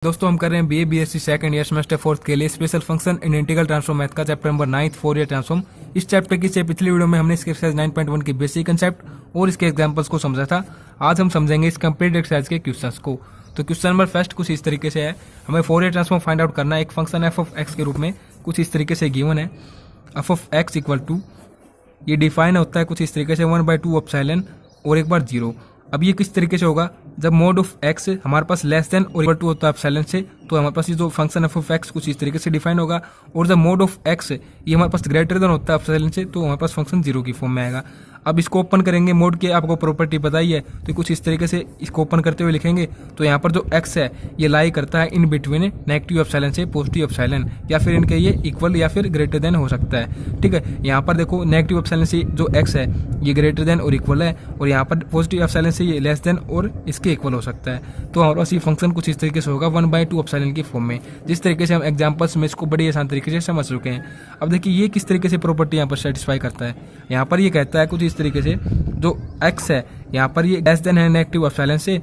दोस्तों हम कर रहे हैं BA BSc second year semester fourth के लिए special function in integral transform math का चैप्टर नंबर 9 फोरियर ट्रांसफॉर्म। इस चैप्टर की से पिछली वीडियो में हमने इसके एक्सरसाइज 9.1 की बेसिक कंसेप्ट और इसके एग्जांपल्स को समझा था। आज हम समझेंगे इस कंप्लीट एक्सरसाइज के क्वेश्चंस को। तो क्वेश्चन नंबर फर्स्ट कुछ इस तरीके से है, हमें फोरियर ट्रांसफॉर्म फाइंड आउट करना है। एक फंक्शन एफ ऑफ एक्स के रूप में कुछ इस तरीके से गिवन है, F of X equal to, ये डिफाइन होता है कुछ इस तरीके से 1/2 एप्सिलॉन और एक बार 0। अब ये किस तरीके से होगा, जब मोड ऑफ एक्स हमारे पास लेस देन और इक्वल टू होता है एप्सिलॉन से, तो हमारे पास ये जो फंक्शन एफ ऑफ एक्स कुछ इस तरीके से डिफाइन होगा। और जब मोड ऑफ एक्स ये हमारे पास ग्रेटर देन होता है एप्सिलॉन से, तो हमारे पास फंक्शन 0 की फॉर्म में आएगा। अब इसको ओपन करेंगे, मोड की आपको प्रॉपर्टी बताई है, तो कुछ इस तरीके से इसको ओपन करते हुए लिखेंगे। तो यहाँ पर जो एक्स है ये लाई करता है इन बिटवीन नेगेटिव एप्सिलॉन से पॉजिटिव एप्सिलॉन, या फिर इनके ये इक्वल या फिर ग्रेटर देन हो सकता है। ठीक है, यहाँ पर देखो नेगेटिव एप्सिलॉन से जो एक्स है ये ग्रेटर देन और इक्वल है, और यहाँ पर पॉजिटिव एप्सिलॉन से ये लेस देन और इसके इक्वल हो सकता है। तो हमारे पास ये फंक्शन कुछ इस तरीके से होगा 1/2 एप्सिलॉन की फॉर्म में। जिस तरीके से हम एग्जांपल्स में इसको बड़ी आसान तरीके से समझ चुके हैं। अब देखिए ये किस तरीके से प्रॉपर्टी यहाँ पर सेटिस्फाई करता है। यहाँ पर ये कहता है कुछ इस तरीके से, जो एक्स है यहाँ पर ये लेस देन है नेगेटिव एप्सिलॉन से,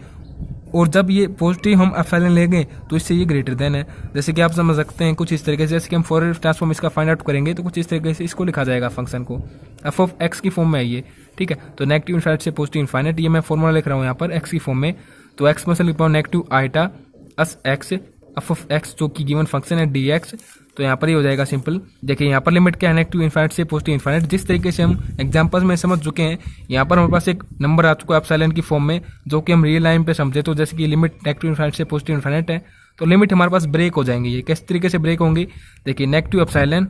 और जब ये पॉजिटिव हम एप्सिलॉन लेंगे तो इससे ये ग्रेटर देन है। जैसे कि आप समझ सकते हैं कुछ इस तरीके से, जैसे कि हम फोरियर ट्रांसफॉर्म इसका फाइंड आउट करेंगे तो कुछ इस तरीके से इसको लिखा जाएगा फंक्शन को, एफ ऑफ एक्स की फॉर्म में है ये। ठीक है, तो नेगेटिव इनफाइनाइट से पॉजिटिव इनफाइनाइट, ये मैं फॉर्मूला लिख रहा हूँ यहाँ पर एक्स की फॉर्म में। तो एक्स में से लिख पाऊँ negative iota S X F of X जो कि गिवन फंक्शन है डी एक्स। तो यहाँ पर ये हो जाएगा सिंपल। देखिए यहाँ पर लिमिट क्या है, नेगेटिव इनफाइनाइट से पॉजिटिव इनफाइनाइट। जिस तरीके से हम एग्जांपल्स में समझ चुके हैं, यहाँ पर हमारे पास एक नंबर आ चुका है एप्सिलॉन की फॉर्म में, जो कि हम रियल लाइन पे समझे। तो जैसे कि लिमिट नेगेटिव इनफाइनाइट से पॉजिटिव इनफाइनाइट है, तो लिमिट हमारे पास ब्रेक हो जाएंगे। ये किस तरीके से ब्रेक होंगी, देखिए नेगेटिव एप्सिलॉन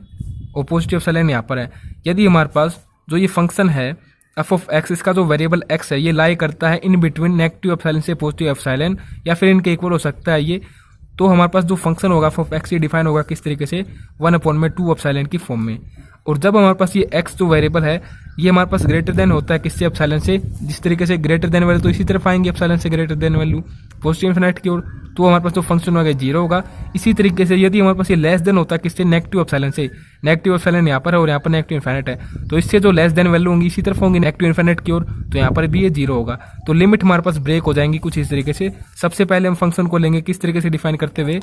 और पॉजिटिव एप्सिलॉन यहाँ पर है। यदि हमारे पास जो ये फंक्शन है एफ ऑफ एक्स, इसका जो वेरिएबल एक्स है ये लाई करता है इन बिटवीन नेगेटिव एप्सिलॉन से पॉजिटिव एप्सिलॉन, या फिर इनके इक्वल हो सकता है ये, तो हमारे पास जो फंक्शन होगा एफ ऑफ एक्स ये डिफाइन होगा किस तरीके से 1/2 एप्सिलॉन की फॉर्म में। और जब हमारे पास ये एक्स जो वेरिएबल है ये हमारे पास ग्रेटर देन होता है किससे, एप्सिलॉन से। जिस तरीके से ग्रेटर देन वैल्यू तो इसी तरफ आएंगे एप्सिलॉन से greater than value positive infinity की ओर, तो हमारे पास जो फंक्शन होगा 0 होगा। इसी तरीके से यदि हमारे पास ये लेस देन होता है किससे, नेगेटिव एप्सिलॉन से, नेगेटिव एप्सिलॉन यहाँ पर है और यहाँ पर नेगेटिव इनफिनिटी है, तो इससे जो लेस देन वैल्यू होंगी इसी तरफ होंगी नेगेटिव इनफिनिटी की ओर, तो यहाँ पर भी ये 0 होगा। तो लिमिट हमारे पास ब्रेक हो जाएंगी कुछ इस तरीके से। सबसे पहले हम फंक्शन को लेंगे किस तरीके से डिफाइन करते हुए,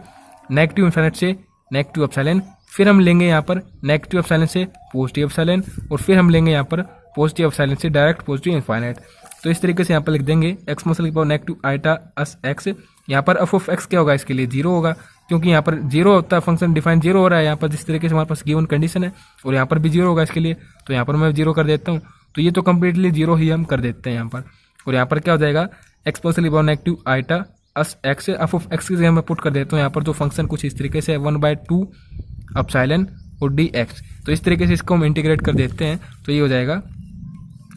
नेगेटिव इनफिनिटी से नेगेटिव एप्सिलॉन, फिर हम लेंगे यहाँ पर नेगेटिव एप्सिलॉन से पॉजिटिव एप्सिलॉन, और फिर हम लेंगे यहाँ पर पॉजिटिव एप्सिलॉन से डायरेक्ट पॉजिटिव इनफाइनाइट। तो इस तरीके से यहाँ पर लिख देंगे एक्स में से लिख पाओ नेगेटिव आइटा अस एक्स। यहाँ पर एफ ऑफ एक्स क्या होगा, इसके लिए 0 होगा, क्योंकि यहाँ पर 0 होता है, फंक्शन डिफाइन 0 हो रहा है यहाँ पर। जिस तरीके से हमारे पास गिवन कंडीशन है, और यहाँ पर भी 0 होगा इसके लिए, तो यहाँ पर मैं 0 कर देता हूँ। तो ये तो कम्प्लीटली 0 ही हम कर देते हैं यहाँ पर। और यहाँ पर क्या हो जाएगा, एक्स में से लिख पाओ negative iota S X, F of X की जगह मैं पुट कर देता हूँ यहाँ पर जो फंक्शन कुछ इस तरीके से 1/2 एप्सिलॉन और डी एक्स। तो इस तरीके से इसको हम इंटीग्रेट कर देते हैं, तो ये हो जाएगा।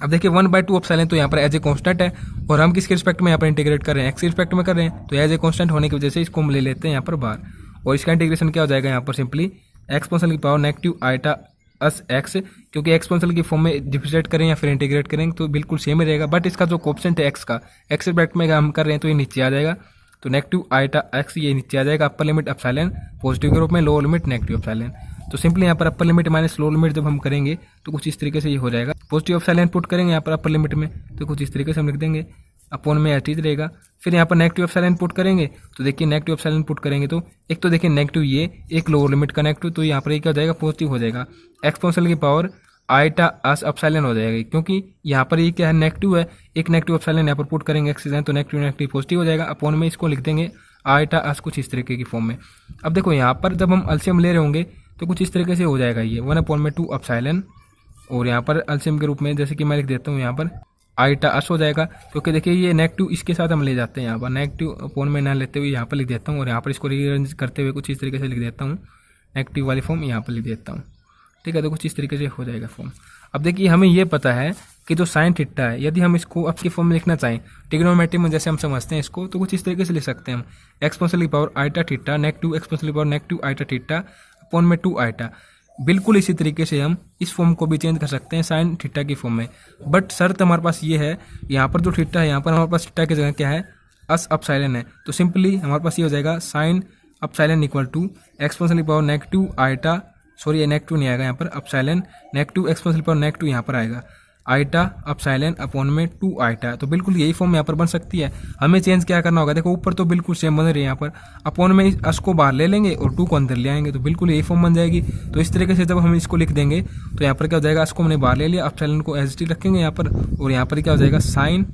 अब देखिए 1/2 एप्सिलॉन तो यहाँ पर एज ए कांस्टेंट है, और हम किसके रिस्पेक्ट में यहाँ पर इंटीग्रेट कर रहे हैं, एक्स के रिस्पेक्ट में कर रहे हैं, तो एज ए कांस्टेंट होने की वजह से इसको हम ले लेते हैं यहाँ पर बाहर। और इसका इंटीग्रेशन क्या हो जाएगा यहाँ पर, सिंपली एक्सपोनेंशियल की power negative iota S x, क्योंकि एक्सपोनेंशियल की फॉर्म में डिफरेंशिएट करें या फिर इंटीग्रेट करेंगे तो बिल्कुल सेम ही रहेगा। बट इसका जो कोएफिशिएंट है एक्स का, एक्स रिस्पेक्ट में हम कर रहे हैं तो ये नीचे आ जाएगा। तो नेगेटिव आइटा एक्स ये नीचे आ जाएगा, अपर लिमिट एप्सिलॉन पॉजिटिव के रूप में, लोअर लिमिट नेगेटिव एप्सिलॉन। तो सिंपली यहाँ पर upper limit minus lower limit जब हम करेंगे तो कुछ इस तरीके से ये हो जाएगा। पॉजिटिव एप्सिलॉन पुट करेंगे यहाँ पर अपर लिमिट में, तो कुछ इस तरीके से हम लिख देंगे, अपॉन में एट रहेगा। फिर यहाँ पर नेगेटिव एप्सिलॉन पुट करेंगे, तो देखिए नेगेटिव एप्सिलॉन पुट करेंगे तो एक तो देखिए नेगेटिव ये, एक लोअर लिमिट का नेगेटिव, तो यहाँ पर ये क्या हो जाएगा, पॉजिटिव हो जाएगा। एक्सपोनेंशियल की पावर आइटा अस एप्सिलॉन हो जाएगी, क्योंकि यहाँ पर ये क्या है, नेगेटिव है, एक नेगेटिव एप्सिलॉन यहाँ पर पुट करेंगे एक्स तो नेगेटिव नेगेटिव पॉजिटिव हो जाएगा। अपॉन में इसको लिख देंगे आइटा अस कुछ इस तरीके की फॉर्म में। अब देखो यहाँ पर जब हम एलसीएम ले रहे होंगे तो कुछ इस तरीके से हो जाएगा ये 1/2 एप्सिलॉन, और यहाँ पर एलसीएम के रूप में जैसे कि मैं लिख देता हूँ यहाँ पर आइटा अस हो जाएगा, क्योंकि देखिए ये नेगेटिव इसके साथ हम ले जाते हैं यहाँ पर, नेगेटिव अपॉन में ना लेते हुए यहाँ पर लिख देता हूँ, और यहाँ पर इसको रीअरेंज करते हुए कुछ इस तरीके से लिख देता हूँ, नेगेटिव वाली फॉर्म यहाँ पर लिख देता हूँ। ठीक है, तो कुछ इस तरीके से हो जाएगा फॉर्म। अब देखिए हमें ये पता है कि जो साइन थीटा है, यदि हम इसको अब की फॉर्म में लिखना चाहें ट्रिग्नोमेट्री में जैसे हम समझते हैं इसको, तो कुछ इस तरीके से लिख सकते हैं हम, एक्सपोनेंशियल की power iota theta negative exponential की power negative iota theta upon में 2 आइटा। बिल्कुल इसी तरीके से हम इस फॉर्म को भी चेंज कर सकते हैं साइन थीटा की फॉर्म में। बट शर्त हमारे पास ये है, यहाँ पर जो थीटा है यहाँ पर हमारे पास थीटा की जगह क्या है, अस एप्सिलॉन है, तो सिंपली हमारे पास ये हो जाएगा sine epsilon equal to exponential की पावर नेगेटिव आइटा, सॉरी ये नेगेटिव नहीं आएगा यहाँ पर, एप्सिलॉन नेगेटिव एक्सपोनेंशियल की पावर नेगेटिव यहाँ पर आएगा। आइटा अपसाइलन अपॉन में 2 आइटा। तो बिल्कुल यही फॉर्म यहाँ पर बन सकती है। हमें चेंज क्या करना होगा, देखो ऊपर तो बिल्कुल सेम बन रही है, यहाँ पर अपॉन में इस अस को बाहर ले लेंगे और 2 को अंदर ले आएंगे, तो बिल्कुल यही फॉर्म बन जाएगी। तो इस तरीके से जब हम इसको लिख देंगे तो यहाँ पर क्या हो जाएगा, अस को हमने बाहर ले लिया, अपसाइलन को एज टी रखेंगे यहाँ पर, और यहाँ पर क्या हो जाएगा साइन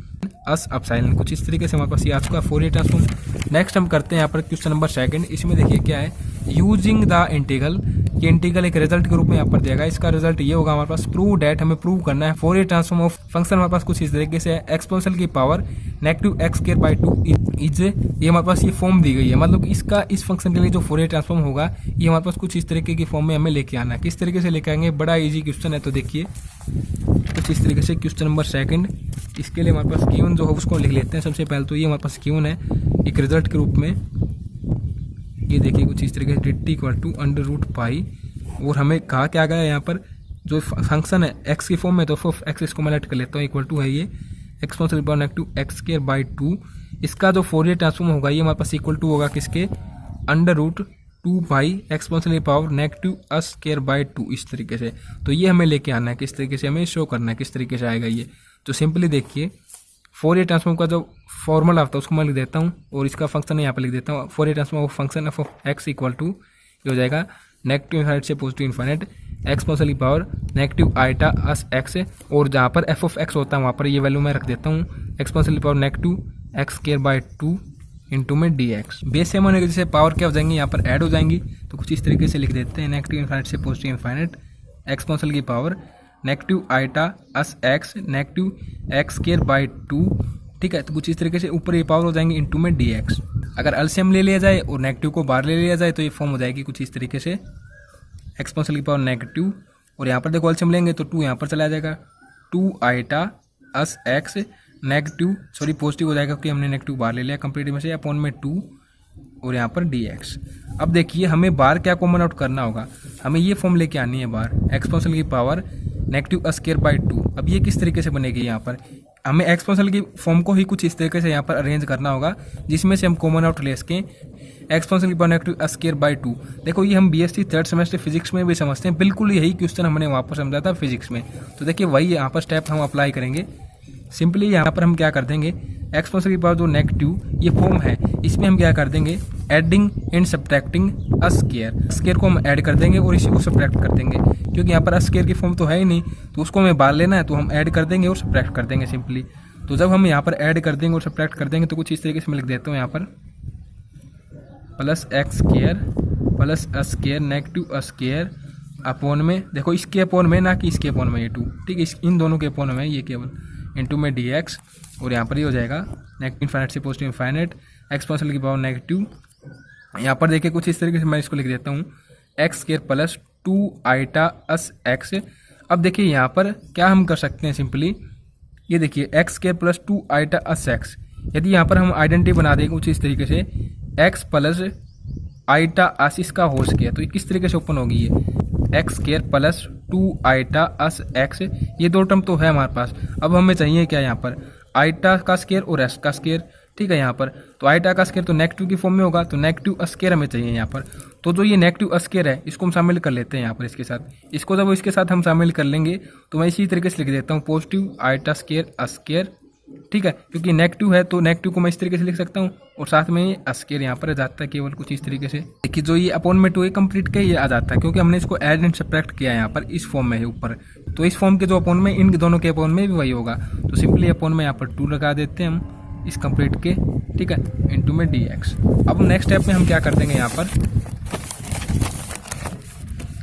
अस अपसाइलन। कुछ इस तरीके से हमारे पास ये आ चुका है फोरियर ट्रांसफॉर्म। नेक्स्ट हम करते हैं यहाँ पर क्वेश्चन नंबर 2। इसमें देखिए क्या है, यूजिंग द इंटीग्रल। ये इंटीग्रल एक रिजल्ट के रूप में यहाँ पर दिया गया। इसका रिजल्ट ये होगा हमारे पास, प्रूव डेट, हमें प्रूव करना है फोरियर ट्रांसफॉर्म ऑफ फंक्शन हमारे पास कुछ इस तरीके से है, एक्सपोनेंशियल की पावर -x² इज, ये हमारे पास ये फॉर्म दी गई है। मतलब इसका इस फंक्शन के लिए जो फोरियर ट्रांसफॉर्म होगा ये हमारे पास कुछ इस तरीके की फॉर्म में हमें लेके आना है। किस तरीके से लेके आएंगे, बड़ा इजी क्वेश्चन है। तो देखिए कुछ इस तरीके से क्वेश्चन नंबर 2, इसके लिए हमारे पास गिवन जो है उसको लिख लेते हैं। सबसे पहले तो ये हमारे पास गिवन है एक रिजल्ट के रूप में, ये देखिए कुछ इस तरीके से dt √π, और हमें कहा क्या गया यहाँ पर, जो फंक्शन है x की फॉर्म में, तो x इसको मैं लेट कर लेता हूँ, इक्वल टू है ये (x²) इसका जो फोरियर ट्रांसफॉर्म होगा ये हमारे पास इक्वल टू होगा किसके, √2π (x²) इस तरीके से। तो ये हमें लेके आना है, किस तरीके से हमें शो करना है, किस तरीके से आएगा ये। तो सिंपली देखिए फोरियर ट्रांसफॉर्म का जो फॉर्मूला होता है उसको मैं लिख देता हूँ, और इसका फंक्शन यहाँ पर लिख देता हूँ। Fourier transform of function of x equal to ये हो जाएगा नेगेटिव इनफाइनाइट से पॉजिटिव इनफाइनाइट एक्सपोनेंशियल की power negative iota S x, और जहाँ पर f(x) होता है वहाँ पर ये वैल्यू मैं रख देता हूँ एक्सपोनेंशियल की पावर -(x²) इंटू में dx। बेस सेम होने की जैसे पावर क्या हो जाएंगी, यहाँ पर ऐड हो जाएंगी। तो कुछ इस तरीके से लिख देते हैं, नेगेटिव इनफाइनाइट से पॉजिटिव इनफाइनाइट एक्सपोनेंशियल की power negative iota S x negative (x²) ठीक है। तो कुछ इस तरीके से ऊपर ये पावर हो जाएंगे इंटू में dx। अगर एलसीएम ले लिया जाए और नेगेटिव को बाहर ले लिया जाए तो ये फॉर्म हो जाएगी कुछ इस तरीके से, एक्सपोनेंशियल की पावर नेगेटिव, और यहाँ पर देखो एलसीएम लेंगे तो 2 यहाँ पर चला जाएगा, 2 iota S x negative positive हो जाएगा क्योंकि हमने नेगेटिव बाहर ले लिया कंपेरेटिव में से, अपॉन में 2 और यहाँ पर dx। अब देखिए हमें बाहर क्या कॉमन आउट करना होगा, हमें ये फॉर्म लेके आनी है बाहर, एक्सपोनेंशियल की पावर ((x²) अब ये किस तरीके से बनेगी, यहाँ पर हमें एक्सपोनेंशियल की फॉर्म को ही कुछ इस तरीके से यहाँ पर अरेंज करना होगा, जिसमें से हम कॉमन आउट ले सकें एक्सपोनेंशियल की पावर ((2। देखो ये हम बीएससी 3rd सेमेस्टर फिजिक्स में भी समझते हैं, बिल्कुल यही क्वेश्चन हमने वहाँ पर समझा था फिजिक्स में। तो देखिए वही यहाँ पर स्टेप हम अप्लाई करेंगे। सिंपली यहाँ पर हम क्या कर देंगे, एक्सपोनेंशियल की पावर जो नेगेटिव ये फॉर्म है इसमें हम क्या कर देंगे, adding and subtracting a square को हम ऐड कर देंगे और इसी को सब्ट्रैक्ट कर देंगे, क्योंकि यहाँ पर स्क्वायर की फॉर्म तो है ही नहीं, तो उसको हमें बाहर लेना है, तो हम ऐड कर देंगे और सब्ट्रैक्ट कर देंगे सिंपली। तो जब हम यहाँ पर ऐड कर देंगे और सब्ट्रैक्ट कर देंगे तो कुछ इस तरीके से मैं लिख देता हूँ यहाँ पर +(x²) नेगेटिव स्क्वायर अपॉन में, देखो इसके अपॉन में ना कि इसके अपॉन में, ये 2 ठीक है, इन दोनों के अपॉन में ये केवल इंटू में dx, और यहाँ पर ये हो जाएगा नेगेटिव इनफाइनाइट से पॉजिटिव इनफाइनाइट एक्सपोनेंशियल की पावर नेगेटिव। यहाँ पर देखिए कुछ इस तरीके से मैं इसको लिख देता हूँ (x² + 2 आइटा अस x। अब देखिए यहाँ पर क्या हम कर सकते हैं, सिंपली ये देखिए (x² + 2 आइटा अस x। यदि यहाँ पर हम आइडेंटिटी बना देंगे कुछ इस तरीके से x + आइटा अस इसका होल स्क्वायर, तो ये किस तरीके से ओपन होगी, ये (x² + 2 आइटा अस x। ये दो टर्म तो है हमारे पास। अब हमें चाहिए क्या, यहाँ पर आइटा का स्क्वायर और s का स्क्वायर, ठीक है। यहाँ पर तो आइटा का स्क्वायर तो नेगेटिव की फॉर्म में होगा, तो नेगेटिव स्क्वायर हमें चाहिए यहाँ पर। तो जो ये नेगेटिव स्क्वायर है इसको हम शामिल कर लेते हैं यहाँ पर इसके साथ। इसको जब इसके साथ हम शामिल कर लेंगे तो मैं इसी तरीके से लिख देता हूँ पॉजिटिव आइटा स्क्वायर, ठीक है, क्योंकि नेगेटिव है तो नेगेटिव को मैं इस तरीके से लिख सकता हूँ, और साथ में ये स्क्वायर यहाँ पर आ जाता है केवल कुछ इस तरीके से। देखिए जो ये अपॉन में 2 कंप्लीट के ये आ जाता है, क्योंकि हमने इसको ऐड एंड सब्ट्रैक्ट किया है यहाँ पर इस फॉर्म में है ऊपर, तो इस फॉर्म के जो अपॉन में इन दोनों के अपॉन में भी वही होगा। तो सिंपली अपॉन में यहाँ पर 2 लगा देते हैं हम इस कंप्लीट के, ठीक है, इंटू में dx। अब नेक्स्ट स्टेप में हम क्या कर देंगे, यहाँ पर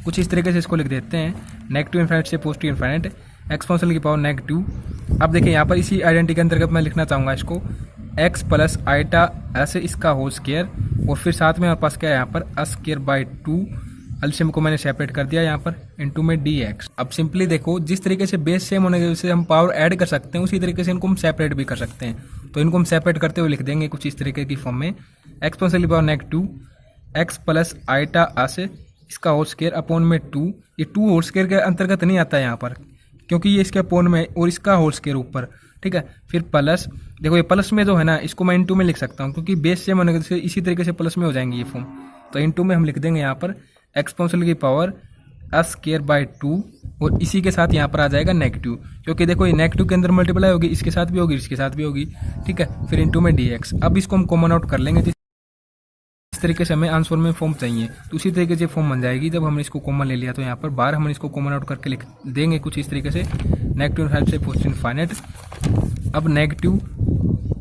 कुछ इस तरीके से इसको लिख देते हैं नेगेटिव इनफाइनाइट से पॉजिटिव इनफाइनाइट एक्सपोनेंशियल की पावर नेगेटिव। अब देखिए यहाँ पर इसी आइडेंटिटी के अंतर्गत मैं लिखना चाहूँगा इसको x + आइटा s इसका होल स्क्वायर, और फिर साथ में हमारे पास क्या है यहाँ पर (()2 एलसीएम को मैंने सेपरेट कर दिया यहाँ पर इंटू में dx। अब सिंपली देखो जिस तरीके से बेस सेम होने की वजह से हम पावर ऐड कर सकते हैं, उसी तरीके से इनको हम सेपरेट भी कर सकते हैं। तो इनको हम सेपरेट करते हुए लिख देंगे कुछ इस तरीके की फॉर्म में एक्सपोनेंशियल की power negative x + iota s इसका होल स्क्वायर अपॉन में 2। ये 2 होल स्क्वायर के अंतर्गत नहीं आता है यहाँ पर, क्योंकि ये इसके अपॉन में और इसका होल स्क्वायर ऊपर, ठीक है। फिर प्लस, देखो ये प्लस में जो है ना इसको मैं इंटू में लिख सकता हूँ, क्योंकि बेस सेम होने से इसी तरीके से प्लस में हो जाएंगे ये फॉर्म। तो इंटू में हम लिख देंगे यहाँ पर एक्सपोनेंशियल की पावर एस स्क्वायर बाय 2 और इसी के साथ यहाँ पर आ जाएगा नेगेटिव, क्योंकि देखो ये नेगेटिव के अंदर मल्टीप्लाई होगी, इसके साथ भी होगी, इसके साथ भी होगी, ठीक है। फिर इंटू में dx। अब इसको हम कॉमन आउट कर लेंगे, इस तरीके से हमें आंसर में फॉर्म चाहिए, तो उसी तरीके से फॉर्म बन जाएगी। जब हमने इसको कॉमन ले लिया तो यहाँ पर बाहर हम इसको कॉमन आउट करके लिख देंगे कुछ इस तरीके से, नेगेटिव इनफाइनाइट से पॉजिटिव इनफाइनाइट। अब नेगेटिव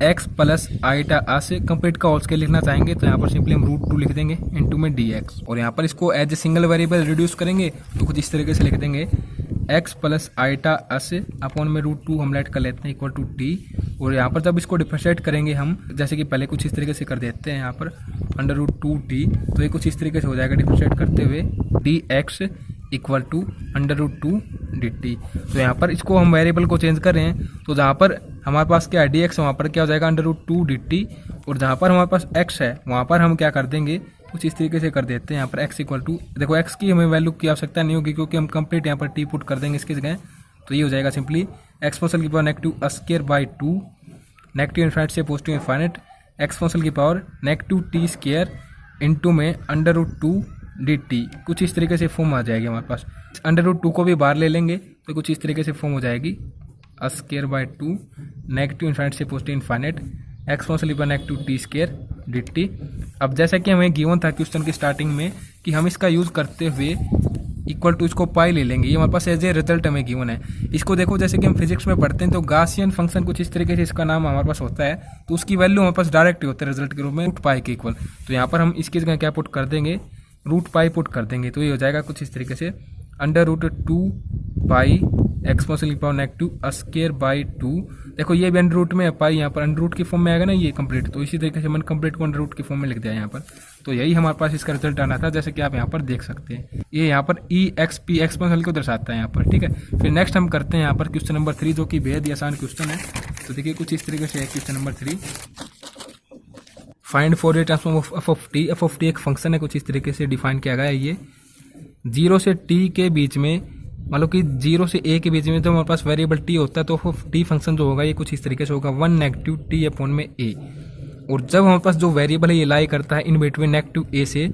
x प्लस आईटा आ से कंप्लीट का होल स्केयर लिखना चाहेंगे तो यहाँ पर सिंपली हम √2 लिख देंगे इंटू में dx। और यहाँ पर इसको as a single variable reduce करेंगे तो कुछ इस तरीके से लिख देंगे x प्लस आईटा आ से अपॉन में √2 हम लेट कर लेते हैं इक्वल टू t। और यहाँ पर जब इसको डिफरेंशिएट करेंगे हम, जैसे कि पहले कुछ इस तरीके से कर देते हैं यहाँ पर √2t, तो ये कुछ इस तरीके से हो जाएगा डिफरेंशिएट करते हुए dx इक्वल टू √2 dt। तो यहाँ पर इसको हम वेरिएबल को चेंज कर रहे हैं, तो जहाँ पर हमारे पास क्या है dx, वहाँ पर क्या हो जाएगा √2 dt। और जहाँ पर हमारे पास x है वहाँ पर हम क्या कर देंगे, कुछ इस तरीके से कर देते हैं यहाँ पर x इक्वल टू, देखो x की हमें वैल्यू की आवश्यकता नहीं होगी क्योंकि हम कंप्लीट यहाँ पर t पुट कर देंगे इसकी जगह। तो ये हो जाएगा सिंपली एक्सपोनेंशियल की power negative square by 2, negative infinite से पॉजिटिव इनफाइनाइट, एक्सपोनेंशियल की power negative t square into में √2 dt। कुछ इस तरीके से फॉर्म आ जाएगी हमारे पास। √2 को भी बाहर ले लेंगे तो कुछ इस तरीके से फॉर्म हो जाएगी स्क्वायर बाय 2, नेगेटिव इनफाइनाइट से पॉजिटिव इनफाइनाइट, एक्सपोनेंशियल पर नेगेटिव t स्क्वायर dt। अब जैसा कि हमें गिवन था क्वेश्चन की स्टार्टिंग में कि हम इसका यूज़ करते हुए इक्वल टू इसको पाई ले लेंगे, ये हमारे पास एज ए रिजल्ट हमें गिवन है। इसको देखो जैसे कि हम फिजिक्स में पढ़ते हैं तो गासियन फंक्शन कुछ इस तरीके से इसका नाम हमारे पास होता है, तो उसकी वैल्यू हमारे पास डायरेक्ट होता है रिजल्ट के रूप में √पाई के इक्वल। तो यहाँ पर हम इसकी जगह क्या पुट कर देंगे, √पाई पुट कर देंगे, तो ये हो जाएगा कुछ इस तरीके से √2 पाई एक्सपोनेंशियल की पावर नेगेटिव स्क्वायर बाय 2। देखो ये भी अंडर रूट में है, पाई यहाँ पर अंडर रूट की फॉर्म में आएगा ना ये कंप्लीट, तो इसी तरीके से मैंने कंप्लीट को अंडर रूट की फॉर्म में लिख दिया यहाँ पर। तो यही हमारे पास इसका रिजल्ट आना था, जैसे कि आप यहाँ पर देख सकते हैं। ये यहाँ पर EXP एक्सपोनेंशियल को दर्शाता है यहाँ पर, ठीक है। फिर नेक्स्ट हम करते हैं यहाँ पर क्वेश्चन नंबर 3, जो कि बेहद ही आसान क्वेश्चन है। तो देखिए कुछ इस तरीके से है question number 3, find Fourier transform of f of t एक फंक्शन है, कुछ इस तरीके से डिफाइन किया गया है। ये 0 से t के बीच में, मान लो कि 0 से a के बीच में तो हमारे पास वेरिएबल t होता है, तो t फंक्शन जो होगा ये कुछ इस तरीके से होगा 1 नेगेटिव t अपॉन में a। और जब हमारे पास जो वेरिएबल है ये लाई करता है इन बिटवीन नेगेटिव a से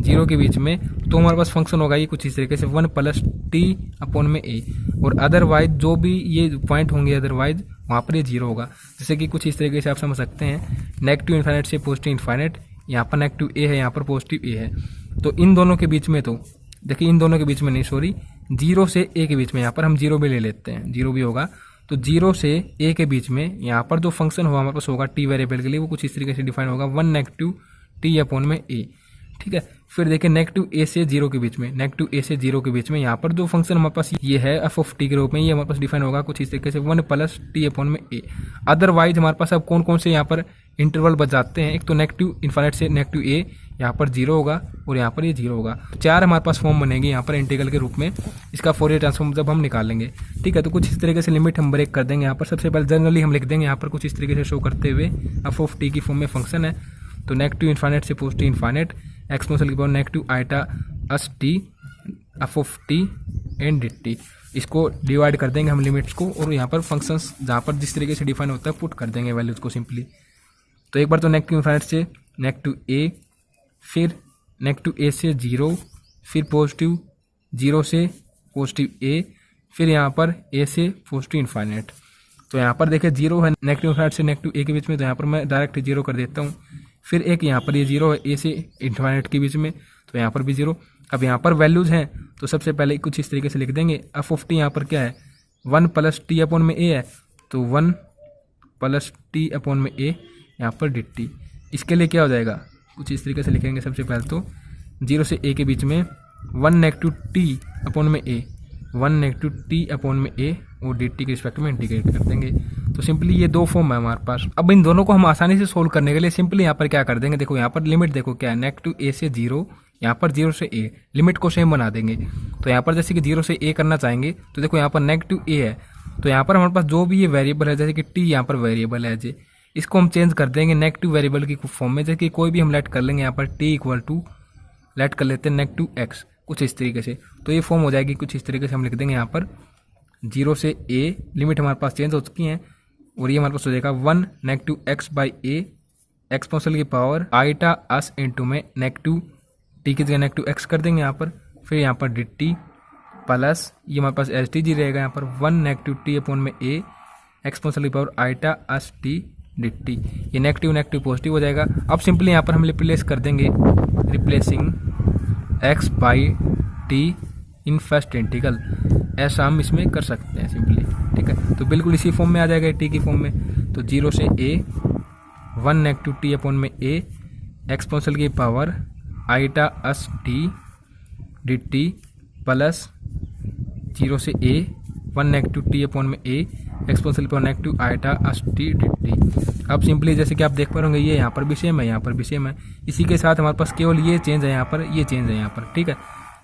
0 के बीच में, तो हमारे पास फंक्शन होगा ये कुछ इस तरीके से 1 प्लस t अपॉन में a। और अदरवाइज जो भी ये पॉइंट होंगे अदरवाइज वहाँ पर ये 0 होगा। जैसे कि कुछ इस तरीके से आप समझ सकते हैं, नेगेटिव इनफाइनाइट से पॉजिटिव इनफाइनाइट, यहाँ पर नेगेटिव a है, यहाँ पर पॉजिटिव a है। तो इन दोनों के बीच में, तो देखिए इन दोनों के बीच में नहीं, सॉरी 0 से a के बीच में, यहाँ पर हम 0 भी ले लेते हैं, 0 भी होगा। तो 0 से a के बीच में यहाँ पर जो फंक्शन होगा हमारे पास होगा t वेरिएबल के लिए, वो कुछ इस तरीके से डिफाइन होगा 1 नेगेटिव t अपॉन में a, ठीक है। फिर देखिए नेगेटिव a से 0 के बीच में, नेगेटिव a से 0 के बीच में यहाँ पर जो फंक्शन हमारे पास ये है f ऑफ t के रूप में, ये हमारे पास डिफाइन होगा कुछ इस तरीके से 1 प्लस t अपॉन में a। अदरवाइज हमारे पास अब कौन कौन से यहाँ पर इंटरवल बच जाते हैं, एक तो नेगेटिव इनफाइनाइट से नेगेटिव a, यहाँ पर 0 होगा और यहाँ पर ये 0 होगा। 4 हमारे पास फॉर्म बनेगी यहाँ पर इंटीग्रल के रूप में, इसका फोरियर ट्रांसफॉर्म जब हम निकाल लेंगे, ठीक है। तो कुछ इस तरीके से लिमिट हम ब्रेक कर देंगे यहाँ पर। सबसे पहले जनरली हम लिख देंगे यहाँ पर कुछ इस तरीके से शो करते हुए f ऑफ t की फॉर्म में फंक्शन है, तो नेगेटिव इनफाइनाइट से पॉजिटिव इनफाइनाइट, एक्सपोनेंशियल की power negative आईटा us t f of t and dt। इसको डिवाइड कर देंगे हम लिमिट्स को, और यहाँ पर फंक्शंस जहाँ पर जिस तरीके से डिफाइन होता है पुट कर देंगे वैल्यूज को सिंपली। तो एक बार तो नेगेटिव इनफाइनाइट से नेगेटिव a, फिर नेगेटिव a से 0, फिर पॉजिटिव 0 से पॉजिटिव a, फिर यहाँ पर a से पॉजिटिव इनफाइनाइट। तो यहाँ पर देखिए 0 है नेगेटिव इनफाइनाइट से नेगेटिव a के बीच में, तो यहाँ पर मैं डायरेक्ट 0 कर देता हूँ। फिर एक यहाँ पर ये 0 है a से इनफाइनाइट के बीच में, तो यहाँ पर भी 0। अब यहाँ पर वैल्यूज़ हैं तो सबसे पहले कुछ इस तरीके से लिख देंगे, f ऑफ t यहाँ पर क्या है 1 प्लस t अपॉन में a है, तो 1 प्लस t अपॉन में a यहाँ पर dt। इसके लिए क्या हो जाएगा, कुछ इस तरीके से लिखेंगे। सबसे पहले तो 0 से a के बीच में 1 नेगेटिव t अपॉन में a, 1 नेगेटिव t अपॉन में a, और dt के रिस्पेक्ट में इंटीग्रेट कर देंगे। तो सिंपली ये दो फॉर्म है हमारे पास। अब इन दोनों को हम आसानी से सोल्व करने के लिए सिंपली यहाँ पर क्या कर देंगे, देखो यहाँ पर लिमिट देखो क्या है, नेगेटिव a से 0, यहाँ पर 0 से a, लिमिट को सेम बना देंगे। तो यहाँ पर जैसे कि 0 से a करना चाहेंगे तो देखो यहाँ पर नेगेटिव a है, तो यहाँ पर हमारे पास जो भी ये वेरिएबल है, जैसे कि t यहाँ पर वेरिएबल है जे, इसको हम चेंज कर देंगे नेगेटिव वेरिएबल की फॉर्म में, जैसे कि कोई भी हम लेट कर लेंगे यहाँ पर t इक्वल टू लेट कर लेते हैं नेगेटिव x, कुछ इस तरीके से। तो ये फॉर्म हो जाएगी कुछ इस तरीके से, हम लिख देंगे यहाँ पर 0 से a, लिमिट हमारे पास चेंज हो चुकी हैं, और ये हमारे पास हो जाएगा 1 negative x by a exponential की पावर आईटा अस इंटू में नेगेटिव t की जगह नेगेटिव x कर देंगे यहाँ पर, फिर यहाँ पर डी टी प्लस ये हमारे पास एस टी जी रहेगा यहाँ पर 1 नेगेटिव टी अपॉन में ए एक्सपोनेंशियल की power iota S T D T. ये नेगेटिव नेगेटिव पॉजिटिव हो जाएगा। अब सिंपली यहाँ पर हम रिप्लेस कर देंगे, replacing x by T in first integral, ऐसा हम इसमें कर सकते हैं सिंपली। ठीक है, तो बिल्कुल इसी फॉर्म में आ जाएगा टी की फॉर्म में। तो 0 से ए 1 नेगेटिव टी अपॉन में ए एक्सपोनेंशियल की power iota S T D T plus 0 से ए 1 नेगेटिव टी अपॉन में A exponential power negative iota S T D T. अब सिंपली जैसे कि आप देख पा रहे ये यहाँ पर भी सेम है, यहाँ पर भी सेम है। इसी के साथ हमारे पास केवल ये चेंज है यहाँ पर, ये चेंज है यहाँ पर। ठीक है,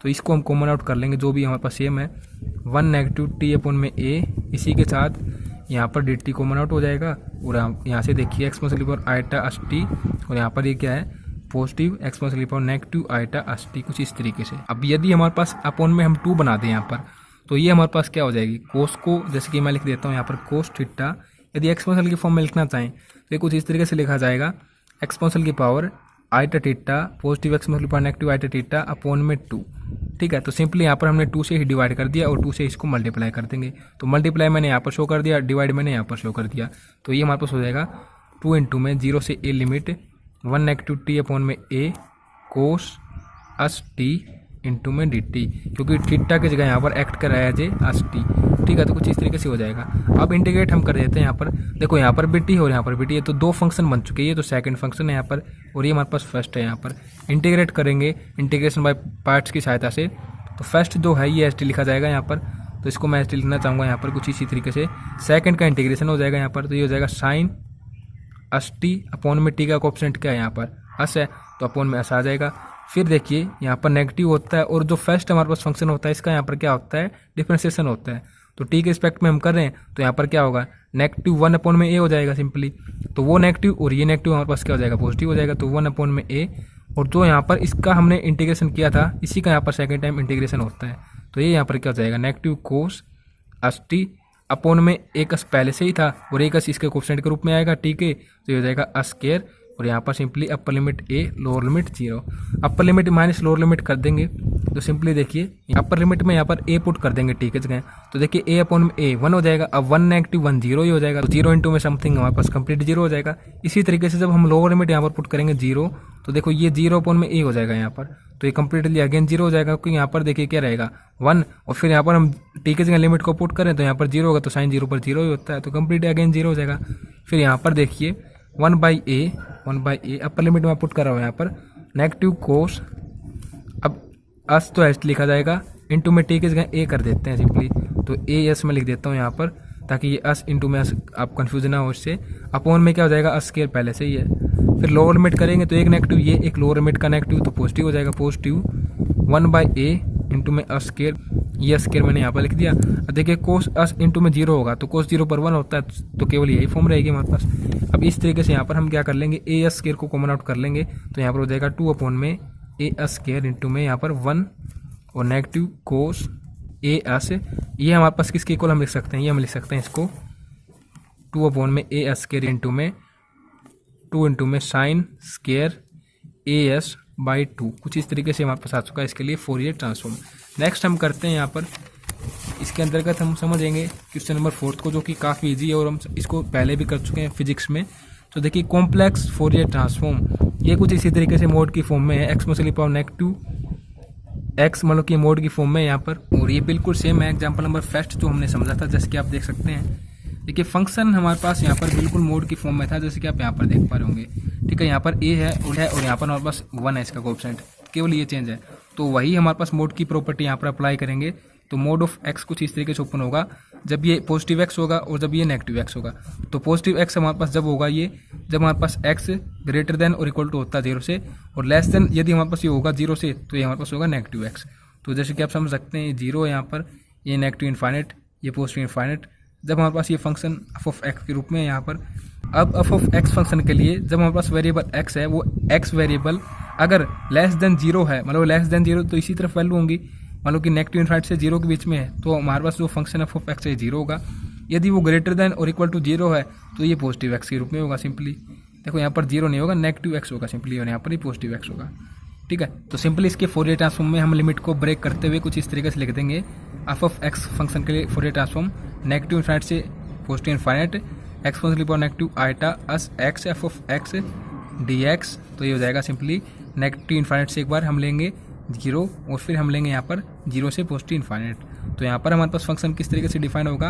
तो इसको हम कॉमन आउट कर लेंगे, जो भी हमारे पास सेम है 1 नेगेटिव टी अपॉन में ए, इसी के साथ यहाँ पर डी टी कॉमन आउट हो जाएगा। और यहाँ से देखिए exponential power iota S T, और यहाँ पर ये क्या है positive exponential power negative iota S T, कुछ इस तरीके से। अब यदि हमारे पास अपॉन में हम 2 बना दें यहाँ पर, तो ये हमारे पास क्या हो जाएगी कोस को, जैसे कि मैं लिख देता हूँ यहाँ पर कोस थीटा। यदि एक्सपोनेंशियल की फॉर्म में लिखना चाहें तो ये कुछ इस तरीके से लिखा जाएगा, एक्सपोनेंशियल की power iota theta positive exponential power negative iota theta upon में 2। ठीक है, तो सिंपली यहाँ पर हमने 2 से ही डिवाइड कर दिया और 2 से इसको मल्टीप्लाई कर देंगे। तो मल्टीप्लाई मैंने यहाँ पर शो कर दिया, डिवाइड मैंने यहाँ पर शो कर दिया। तो ये हमारे पास हो जाएगा 2 इंटू में 0 से a limit 1 negative T upon में ए कोस एस टी इंटू में डी टी, क्योंकि थीटा की जगह यहाँ पर एक्ट कर रहा है जे एस टी। ठीक है, तो कुछ इस तरीके से हो जाएगा। अब इंटीग्रेट हम कर देते हैं यहाँ पर, देखो यहाँ पर बी टी और यहाँ पर बी टी है, तो 2 फंक्शन बन चुके हैं। ये तो सेकंड फंक्शन है यहाँ पर, और ये हमारे पास फर्स्ट है यहाँ पर। इंटीग्रेट करेंगे इंटीग्रेशन बाय पार्ट्स की सहायता से, तो फर्स्ट जो है ये एस टी लिखा जाएगा यहाँ पर, तो इसको मैं एस टी लिखना चाहूँगा यहाँ पर कुछ इसी तरीके से। सेकंड का इंटीग्रेशन हो जाएगा यहाँ पर, तो ये हो जाएगा साइन एस टी अपॉन में टी का कोएफिशिएंट क्या है यहाँ पर एस है, तो अपॉन में एस आ जाएगा। फिर देखिए यहाँ पर नेगेटिव होता है, और जो फर्स्ट हमारे पास फंक्शन होता है इसका यहाँ पर क्या होता है डिफरेंशिएशन होता है। तो टी के रिस्पेक्ट में हम कर रहे हैं, तो यहाँ पर क्या होगा नेगेटिव 1 अपॉन में ए हो जाएगा सिंपली। तो वो नेगेटिव और ये नेगेटिव हमारे पास क्या हो जाएगा पॉजिटिव हो जाएगा, तो 1 अपॉन में ए, और जो यहाँ पर इसका हमने इंटीग्रेशन किया था इसी का यहाँ पर सेकेंड टाइम इंटीग्रेशन होता है। तो ये यहाँ पर क्या हो जाएगा नेगेटिव कोस एस टी अपॉन में एक एस पहले से ही था और एक एस इसके कोएफिशिएंट के रूप में आएगा टी के, तो ये हो जाएगा एस स्क्वायर। और यहाँ पर simply upper limit a lower limit 0, upper limit minus lower limit कर देंगे। तो सिंपली देखिए अपर लिमिट में यहाँ पर ए पुट कर देंगे टी के जगह, तो देखिए ए अपॉन में ए 1 हो जाएगा। अब 1 नेगेटिव 1 0 ही हो जाएगा, तो 0 इंटू में समथिंग हमारे पास कंप्लीट 0 हो जाएगा। इसी तरीके से जब हम लोअर लिमिट यहाँ पर पुट करेंगे 0, तो देखो ये 0 अपॉन में ए हो जाएगा यहाँ पर, तो ये कंप्लीटली अगेन 0 हो जाएगा, क्योंकि यहाँ पर देखिए क्या रहेगा 1, और फिर यहाँ पर हम टी के जगह लिमिट को पुट करें तो यहाँ पर 0 होगा, तो साइन 0 पर 0 ही होता है, तो कंप्लीट अगेन 0 हो जाएगा। फिर यहाँ पर देखिए 1 बाई ए अपर लिमिट में पुट कर रहा हूँ यहाँ पर नेगेटिव कोस, अब एस तो एस लिखा जाएगा इंटू में टी की जगह ए कर देते हैं सिंपली, तो ए एस में लिख देता हूँ यहाँ पर, ताकि ये एस इंटू में एस आप कन्फ्यूजन ना हो इससे। अपॉन में क्या हो जाएगा एस स्क्वायर पहले से ही है। फिर लोअर लिमिट करेंगे तो एक नेगेटिव ये एक लोअर लिमिट का नेगेटिव, तो पॉजिटिव हो जाएगा पॉजिटिव 1 बाई ए इंटू में एस स्क्वायर, ये स्क्वायर मैंने यहाँ पर लिख दिया। अब देखिए कोस एस इंटू में 0 होगा, तो कोस 0 पर 1 होता है, तो केवल यही फॉर्म रहेगी हमारे पास। अब इस तरीके से यहाँ पर हम क्या कर लेंगे ए एस स्क्वायर को कॉमन आउट कर लेंगे, तो यहाँ पर हो जाएगा 2 अपॉन में ए एस स्क्वायर इंटू में यहाँ पर 1 और नेगेटिव कोस ए एस, ये हमारे पास किसके इक्वल हम लिख सकते हैं, ये हम लिख सकते हैं इसको 2 अपॉन में ए एस स्क्वायर इंटू में 2 इंटू में sine square A S by 2, कुछ इस तरीके से हमारे पास आ चुका है इसके लिए फोरियर ट्रांसफॉर्म। नेक्स्ट हम करते हैं यहाँ पर इसके अंतर्गत हम समझेंगे क्वेश्चन नंबर 4 को, जो कि काफ़ी इजी है और हम इसको पहले भी कर चुके हैं फिजिक्स में। तो देखिए कॉम्प्लेक्स फोरियर ट्रांसफॉर्म, ये कुछ इसी तरीके से मोड की फॉर्म में है, एक्सपोनेंशियल पावर नेगेटिव एक्स मतलब कि मोड की फॉर्म में यहाँ पर, और ये बिल्कुल सेम है एग्जाम्पल नंबर फर्स्ट जो हमने समझा था, जैसे कि आप देख सकते हैं। देखिए फंक्शन हमारे पास यहाँ पर बिल्कुल मोड की फॉर्म में था, जैसे कि आप यहाँ पर देख पा रहे होंगे। ठीक है, यहाँ पर ए है और यहाँ पर हमारे पास 1 है इसका कोएफिशिएंट, केवल ये चेंज है। तो वही हमारे पास मोड की प्रॉपर्टी यहाँ पर अप्लाई करेंगे, तो मोड ऑफ एक्स कुछ इस तरीके से ओपन होगा जब ये पॉजिटिव एक्स होगा और जब ये नेगेटिव एक्स होगा। तो पॉजिटिव एक्स हमारे पास जब होगा ये जब हमारे पास एक्स ग्रेटर देन और इक्वल टू होता है 0 से, और लेस देन यदि हमारे पास ये होगा 0 से, तो ये हमारे पास होगा नेगेटिव एक्स। तो जैसे कि आप समझ सकते हैं 0 है यहाँ पर, ये नेगेटिव इनफाइनाइट, ये पॉजिटिव इनफाइनाइट, जब हमारे पास ये फंक्शन एफ ऑफ एक्स के रूप में है यहाँ पर। अब एफ ऑफ एक्स फंक्शन के लिए जब हमारे पास वेरिएबल एक्स है, वो एक्स वेरिएबल अगर लेस देन 0 है, मतलब लेस देन 0 तो इसी तरफ वैल्यू होंगी, मान लो कि नेगेटिव इनफाइनाइट से 0 के बीच में है, तो हमारे पास जो फंक्शन एफ ऑफ एक्स है 0 होगा। यदि वो ग्रेटर देन और इक्वल टू 0 है तो ये पॉजिटिव एक्स के रूप में होगा सिंपली। देखो यहाँ पर 0 नहीं होगा, नेगेटिव एक्स होगा सिंपली, और यहाँ पर ही पॉजिटिव एक्स होगा। ठीक है। तो सिंपली इसके फोरियर ट्रांसफॉर्म में हम लिमिट को ब्रेक करते हुए कुछ इस तरीके से लिख देंगे। एफ ऑफ एक्स फंक्शन के लिए फोरियर ट्रांसफॉर्म नेगेटिव इनफाइनाइट से positive infinite exponential power negative iota S X F of X D X. तो ये हो जाएगा सिंपली नेगेटिव इनफाइनाइट से एक बार हम लेंगे 0 और फिर हम लेंगे यहाँ पर 0 से पॉजिटिव इनफाइनाइट। तो यहाँ पर हमारे पास फंक्शन किस तरीके से डिफाइन होगा,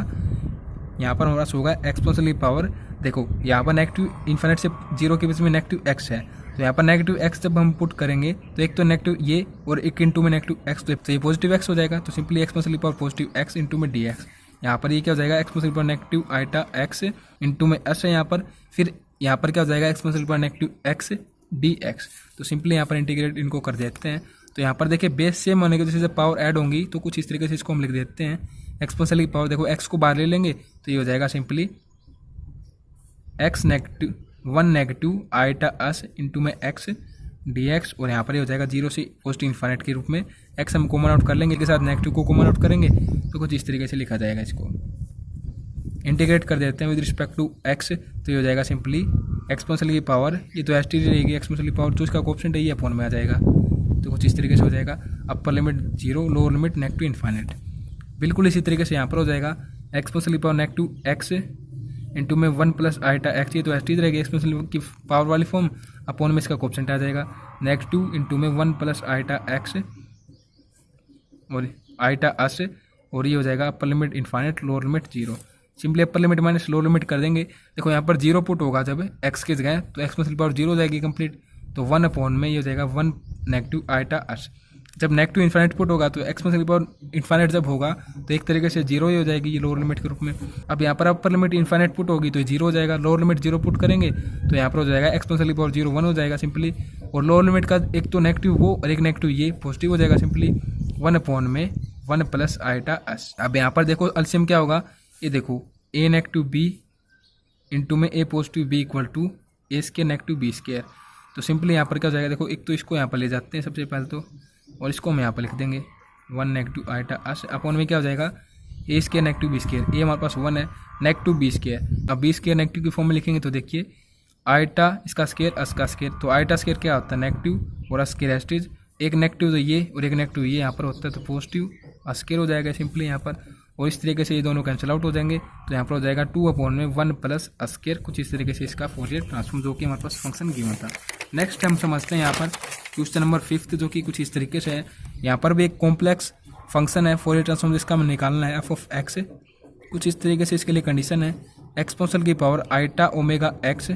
यहाँ पर हमारे पास होगा एक्सपोनेंशियल पावर, देखो यहाँ पर नेगेटिव इनफाइनाइट से 0 के बीच में नेगेटिव एक्स है, तो यहाँ पर नेगेटिव एक्स जब हम पुट करेंगे तो एक तो नेगेटिव ये और एक इंटू में नेगेटिव एक्स, तो ये पॉजिटिव एक्स हो जाएगा। तो simply exponential power positive X into में डी एक्स। यहाँ पर ये क्या हो जाएगा exponential power negative iota X into में एस है यहाँ पर, फिर यहाँ पर क्या हो जाएगा exponential power negative X D X. तो सिंपली यहाँ पर इंटीग्रेट इनको कर देते हैं। तो यहाँ पर देखिए बेस सेम होने की वजह से जब पावर ऐड होंगी तो कुछ इस तरीके से इसको हम लिख देते हैं। एक्सपोनेंशियल पावर देखो एक्स को बाहर ले लेंगे तो ये हो जाएगा simply X negative 1 negative iota S into में एक्स डी एक्स, और यहाँ पर ये हो जाएगा 0 से पॉजिटिव इनफाइनाइट के रूप में। एक्स हम कॉमन आउट कर लेंगे, इसके साथ नेगेटिव को कॉमन आउट करेंगे तो कुछ इस तरीके से लिखा जाएगा। इसको इंटीग्रेट कर देते हैं विद रिस्पेक्ट टू एक्स, तो ये हो जाएगा सिंपली एक्सपोनेंशियल की पावर, ये तो एस टी रहेगी एक्सपोनेंशियल की पावर, तो इसका कोएफिशिएंट है ये अपॉन में आ जाएगा। तो कुछ इस तरीके से हो जाएगा upper limit 0 lower limit negative infinite. बिल्कुल इसी तरीके से यहाँ पर हो जाएगा एक्सपोनेंशियल की पावर नेगेटिव एक्स इंटू में 1 प्लस आइटा एक्स, ये तो एस टी रहेगी एक्सपोनेंशियल की पावर वाली फॉर्म, अपॉन में इसका कोएफिशिएंट आ जाएगा नेगेटिव इंटू में 1 प्लस आइटा एक्स और आइटा एस, और ये हो जाएगा upper limit infinite lower limit 0। Simply अपर लिमिट माइनस लोअर लिमिट कर देंगे। देखो यहाँ पर 0 पुट होगा जब एक्स की जगह तो एक्सपोनेंशियल पावर 0 हो जाएगी कंप्लीट, तो 1 अपॉन में ये हो जाएगा 1 नेगेटिव आइटा एस। जब नेगेटिव इनफाइनाइट पुट होगा तो एक्सपोनेंशियल पावर इनफाइनाइट जब होगा तो एक तरीके से 0 ही हो जाएगी ये लोअर लिमिट के रूप में। अब यहाँ पर अपर लिमिट इनफाइनाइट पुट होगी तो 0 हो जाएगा, लोअर लिमिट 0 पुट करेंगे तो यहाँ पर हो जाएगा एक्सपोनेंशियल पावर 0 1 हो जाएगा सिंपली, और लोअर लिमिट का एक तो नेगेटिव वो और एक नेगेटिव ये पॉजिटिव हो जाएगा सिंपली 1 अपॉन में 1 प्लस आइटा एस। अब यहाँ पर देखो एलसीएम क्या होगा, ये देखो ए नेगेटिव बी इंटू में A positive B equal to A square negative B square. तो सिंपली यहाँ पर क्या हो जाएगा, देखो एक तो इसको यहाँ पर ले जाते हैं सबसे पहले तो, और इसको हम यहाँ पर लिख देंगे 1 नेगेटिव आइटा एस अपॉन में क्या हो जाएगा ए स्क्वायर नेगेटिव बी स्क्वायर, ए हमारे पास 1 है नेगेटिव बी स्क्वायर। अब बी स्क्वायर नेगेटिव की फॉर्म में लिखेंगे तो देखिए आइटा इसका स्क्वायर एस का स्क्वायर, तो आइटा स्क्वायर क्या होता है नेगेटिव और स्क्वायर एस्टिज, एक नेगेटिव तो ये और एक नेगेटिव ये यहाँ पर होता है तो पॉजिटिव स्क्वायर हो जाएगा सिंपली यहाँ पर, और इस तरीके से ये दोनों कैंसिल आउट हो जाएंगे तो यहाँ पर हो जाएगा 2 अपॉन में 1 प्लस स्क्वायर। कुछ इस तरीके से इसका फोरियर ट्रांसफॉर्म जो कि हमारे पास फंक्शन गिवन था। नेक्स्ट हम समझते हैं यहाँ पर क्वेश्चन नंबर 5 जो कि कुछ इस तरीके से है। यहाँ पर भी एक कॉम्प्लेक्स फंक्शन है फोरियर ट्रांसफॉर्म जिसका हमें निकालना है एफ ऑफ एक्स। कुछ इस तरीके से इसके लिए कंडीशन है एक्सपोनेंशियल की पावर आइटा ओमेगा एक्स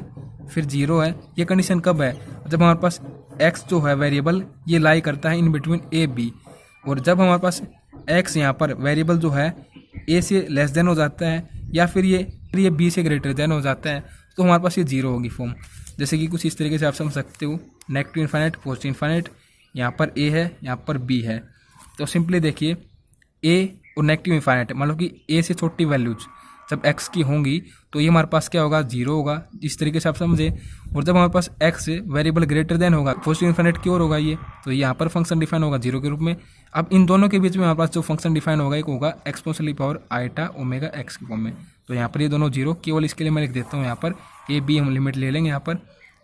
फिर 0 है। ये कंडीशन कब है, जब हमारे पास एक्स जो है वेरिएबल ये लाई करता है इन बिटवीन ए बी, और जब हमारे पास एक्स यहाँ पर वेरिएबल जो है ए से लेस देन हो जाता है या फिर ये बी से ग्रेटर देन हो जाता है तो हमारे पास ये 0 होगी फॉर्म। जैसे कि कुछ इस तरीके से आप समझ सकते हो नेगेटिव इनफाइनाइट पॉजिटिव इनफाइनाइट, यहाँ पर ए है यहाँ पर बी है, तो सिंपली देखिए ए और नेगेटिव इनफाइनाइट मतलब कि ए से छोटी वैल्यूज जब एक्स की होंगी तो ये हमारे पास क्या होगा 0 होगा, इस तरीके से आप समझे। और जब हमारे पास एक्स वेरिएबल ग्रेटर देन होगा पॉजिटिव इनफाइनाइट की ओर होगा ये, तो यहाँ पर फंक्शन डिफाइन होगा 0 के रूप में। अब इन दोनों के बीच में हमारे पास जो फंक्शन डिफाइन होगा एक होगा exponential power iota omega X की फॉर्म में, तो यहाँ पर ये दोनों 0 केवल इसके लिए मैं लिख देता हूँ यहाँ पर ए बी हम लिमिट ले लेंगे यहाँ पर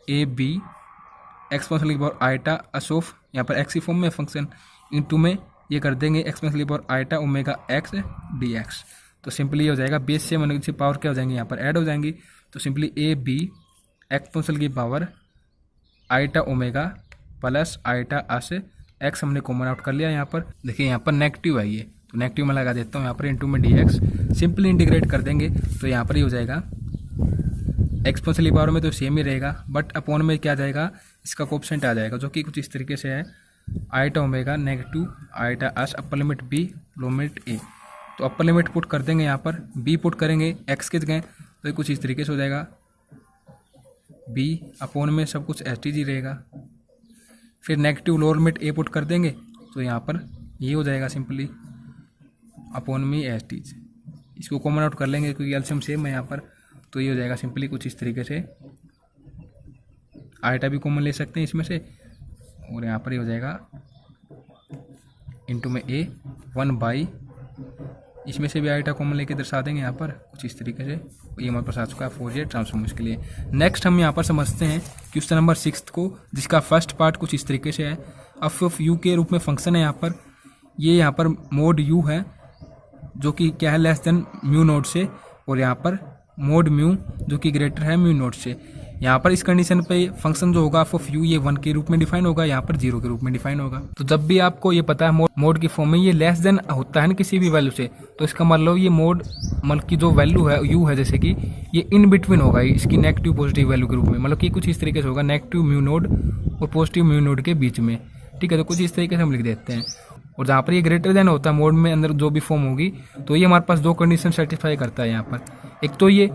A B exponential power eta असोफ यहाँ पर एक्स की फॉर्म में फंक्शन इंटू में ये कर देंगे exponential power iota omega X D X. तो सिंपली हो जाएगा बेस से मन पावर क्या हो जाएंगे यहाँ पर ऐड हो जाएंगी, तो सिंपली ए बी एक्सपोनेंशियल की power iota omega plus iota S X हमने कॉमन आउट कर लिया यहाँ पर। देखिए यहाँ पर नेगेटिव है ये, तो नेगेटिव में लगा देता हूँ यहाँ पर इंटू में डी एक्स। सिंपली इंटीग्रेट कर देंगे तो यहाँ पर ही हो जाएगा एक्सपोनेंशियल पावर में तो सेम ही रहेगा बट अपॉन में क्या जाएगा इसका कोएफिशिएंट आ जाएगा जो कि कुछ इस तरीके से है eta omega negative iota S upper limit B lower limit A. तो अपर लिमिट पुट कर देंगे यहाँ पर बी पुट करेंगे एक्स के जगह तो ये कुछ इस तरीके से हो जाएगा बी अपॉन में सब कुछ एस टी जी रहेगा, फिर नेगेटिव लोअर लिमिट ए पुट कर देंगे तो यहाँ पर ये हो जाएगा सिंपली अपॉन में एस टी। इसको कॉमन आउट कर लेंगे क्योंकि एलसीएम सेम है यहाँ पर, तो ये हो जाएगा सिंपली कुछ इस तरीके से आइटा भी कॉमन ले सकते हैं इसमें से, और यहाँ पर ये हो जाएगा इंटू में ए 1 बाई इसमें से भी आइटा कॉमन लेके दर्शा देंगे यहाँ पर कुछ इस तरीके से। ये हमारे पास आ चुका है फोरियर ट्रांसफॉर्म के लिए। नेक्स्ट हम यहाँ पर समझते हैं क्वेश्चन नंबर 6 को जिसका फर्स्ट पार्ट कुछ इस तरीके से है ऑफ यू के रूप में फंक्शन है यहाँ पर। ये यहाँ पर मोड यू है जो कि क्या है लेस देन म्यू नोड से, और यहाँ पर मोड म्यू जो कि ग्रेटर है म्यू नोड से। यहाँ पर इस कंडीशन पे फंक्शन जो होगा ऑफ यू ये 1 के रूप में डिफाइन होगा, यहाँ पर 0 के रूप में डिफाइन होगा। तो जब भी आपको ये पता है मोड की फॉर्म में ये लेस देन होता है ना किसी भी वैल्यू से, तो इसका मतलब ये मोड मतलब की जो वैल्यू है यू है जैसे कि ये इन बिटवीन होगा इसकी नेगेटिव पॉजिटिव वैल्यू के रूप में, मतलब कि कुछ इस तरीके से होगा नेगेटिव म्यू नोड और पॉजिटिव म्यू नोड के बीच में। ठीक है, तो कुछ इस तरीके से हम लिख देते हैं। और जहाँ पर ये ग्रेटर देन होता है मोड में अंदर जो भी फॉर्म होगी, तो ये हमारे पास 2 कंडीशन सेटिस्फाई करता है यहाँ पर। एक तो ये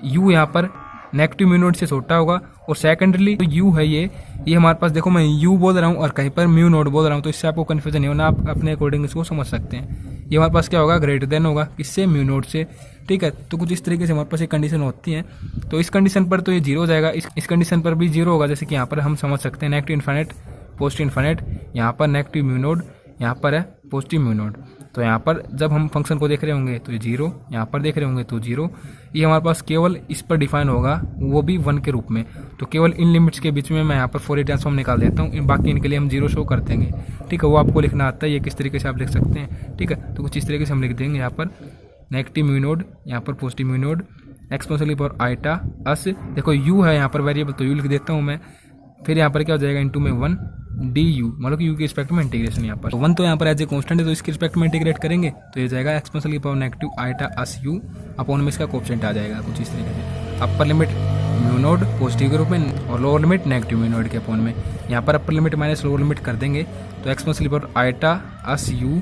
यू यहाँ पर नेगेटिव म्यू नोड से छोटा होगा, और सेकेंडली तो यू है ये हमारे पास देखो मैं यू बोल रहा हूँ और कहीं पर म्यू नोड बोल रहा हूँ, तो इससे आपको कन्फ्यूजन नहीं होना, आप अपने अकॉर्डिंग इसको समझ सकते हैं। ये हमारे पास क्या होगा ग्रेटर देन होगा किससे म्यू नोड से। ठीक है, तो कुछ इस तरीके से हमारे पास एक कंडीशन होती है। तो इस कंडीशन पर तो ये 0 हो जाएगा, इस कंडीशन पर भी 0 होगा, जैसे कि यहाँ पर हम समझ सकते हैं नेगेटिव इन्फाइनाइट पॉजिटिव इन्फाइनाइट, यहाँ पर नेगेटिव म्यू नोड, यहाँ पर है पॉजिटिव म्यू नोड। तो यहाँ पर जब हम फंक्शन को देख रहे होंगे तो ये 0, यहाँ पर देख रहे होंगे तो 0, ये हमारे पास केवल इस पर डिफाइन होगा वो भी 1 के रूप में। तो केवल इन लिमिट्स के बीच में मैं यहाँ पर फोरियर ट्रांसफॉर्म निकाल देता हूँ, बाकी इनके लिए हम 0 शो कर देंगे। ठीक है, वो आपको लिखना आता है, ये किस तरीके से आप लिख सकते हैं। ठीक है, तो कुछ इस तरीके से हम लिख देंगे यहाँ पर नेगेटिव म्यू नोड, यहाँ पर positive mu naught, exponential power iota अस, देखो यू है यहाँ पर वेरिएबल तो यू लिख देता हूँ मैं। फिर यहाँ पर क्या हो जाएगा इनटू में 1 डी यू, मतलब कि यू के रिस्पेक्ट में इंटीग्रेशन यहाँ पर 1 तो यहाँ पर एज ए कॉन्स्टेंट है, तो इसके रिस्पेक्ट में इंटीग्रेट करेंगे तो ये जाएगा एक्सपोनेंशियल की power negative iota S U upon में इसका कोएफिशिएंट आ जाएगा कुछ इस तरीके से। Upper limit mu nought positive के रूप में और lower limit negative mu nought के अपॉन में। यहाँ पर upper limit minus lower limit कर देंगे तो एक्सपोनेंशियल की power iota S U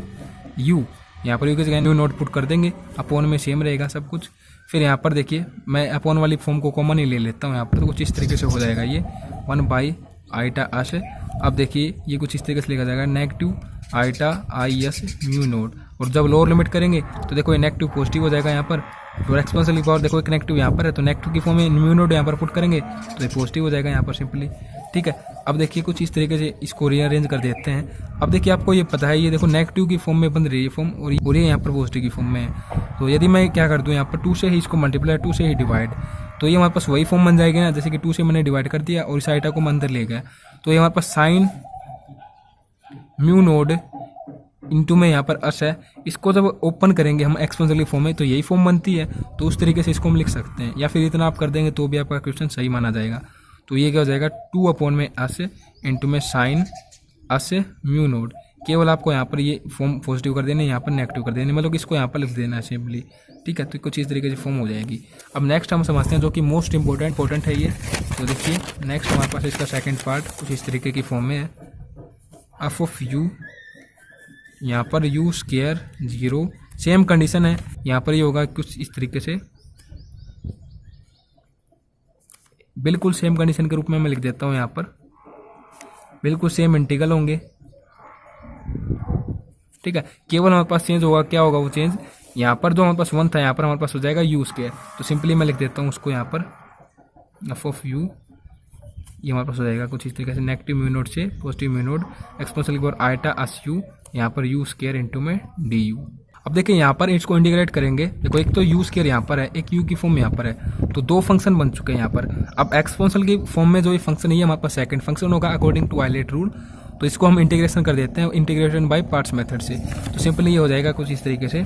U, यहाँ पर यू की जगह न्यू नोड पुट कर देंगे, अपॉन में सेम रहेगा सब कुछ। फिर यहाँ पर देखिए मैं अपॉन वाली फॉर्म को कॉमन ही ले लेता हूँ यहाँ पर, तो कुछ इस तरीके से हो जाएगा ये 1 बाई आइटा अस। अब देखिए ये कुछ इस तरीके से लिखा जाएगा negative iota I S mu nought, और जब लोअर लिमिट करेंगे तो देखो ये नेगेटिव पॉजिटिव हो जाएगा यहाँ पर, और एक्सपोनेंशियल की पावर देखो एक नेगेटिव यहाँ पर है तो नेगेटिव की फॉर्म में म्यू नोड यहाँ पर पुट करेंगे तो ये पॉजिटिव हो जाएगा यहाँ पर सिंपली। ठीक है, अब देखिए कुछ इस तरीके से इसको रीअरेंज कर देते हैं। अब देखिए आपको ये पता है ये देखो नेगेटिव की फॉर्म में बन रही है फॉर्म, और ये यहाँ पर पॉजिटिव की फॉर्म में है। तो यदि मैं क्या कर दूँ यहाँ पर 2 से ही इसको मल्टीप्लाई 2 से ही डिवाइड, तो ये हमारे पास वही फॉर्म बन जाएगी ना, जैसे कि 2 से मैंने डिवाइड कर दिया और इस आइटा को मैं अंदर ले गया, तो ये हमारे पास साइन म्यू नोड इंटू में यहाँ पर अस है। इसको जब ओपन करेंगे हम एक्सपोनेंशियल फॉर्म में तो यही फॉर्म बनती है, तो उस तरीके से इसको हम लिख सकते हैं, या फिर इतना आप कर देंगे तो भी आपका क्वेश्चन सही माना जाएगा। तो ये क्या हो जाएगा 2 अपॉन में अस इंटू में साइन अस म्यू नोड। केवल आपको यहाँ पर ये फॉर्म पॉजिटिव कर देने, यहाँ पर नेगेटिव कर देने, मतलब इसको यहाँ पर लिख देना है सिंपली। ठीक है, तो कुछ इस तरीके से फॉर्म हो जाएगी। अब नेक्स्ट हम समझते हैं जो कि मोस्ट इंपॉर्टेंट है ये। तो देखिए नेक्स्ट हमारे पास इसका सेकंड पार्ट कुछ इस तरीके की फॉर्म में है, एफ ऑफ यू, यहाँ पर यू स्क्वायर 0, सेम कंडीशन है यहाँ पर ये होगा कुछ इस तरीके से, बिल्कुल सेम कंडीशन के रूप में मैं लिख देता हूँ यहाँ पर, बिल्कुल सेम इंटीग्रल होंगे। ठीक है, केवल हमारे पास चेंज होगा, क्या होगा वो चेंज, यहाँ पर जो हमारे पास 1 था यहाँ पर हमारे पास हो जाएगा यू स्क्वायर, तो सिंपली मैं लिख देता हूँ उसको यहाँ पर एफ ऑफ यू, ये हमारे पास हो जाएगा कुछ इस तरीके से नेगेटिव म्यू नोड से पॉजिटिव म्यू नोड एक्सपोनेंशियल की पावर आइटा अस यू, यहाँ पर यू स्क्वायर इंटू में डी यू। अब देखिए यहाँ पर इसको इंटीग्रेट करेंगे, देखो एक तो यू स्क्वायर यहाँ पर है, एक यू की फॉर्म यहाँ पर है, तो 2 फंक्शन बन चुके हैं यहाँ पर। अब एक्सपोनेंशियल की फॉर्म में जो ये फंक्शन है हमारे पास सेकंड फंक्शन होगा अकॉर्डिंग टू आइलेट रूल, तो इसको हम इंटीग्रेशन कर देते हैं इंटीग्रेशन बाय पार्ट्स मेथड से। तो सिंपली ये हो जाएगा कुछ इस तरीके से,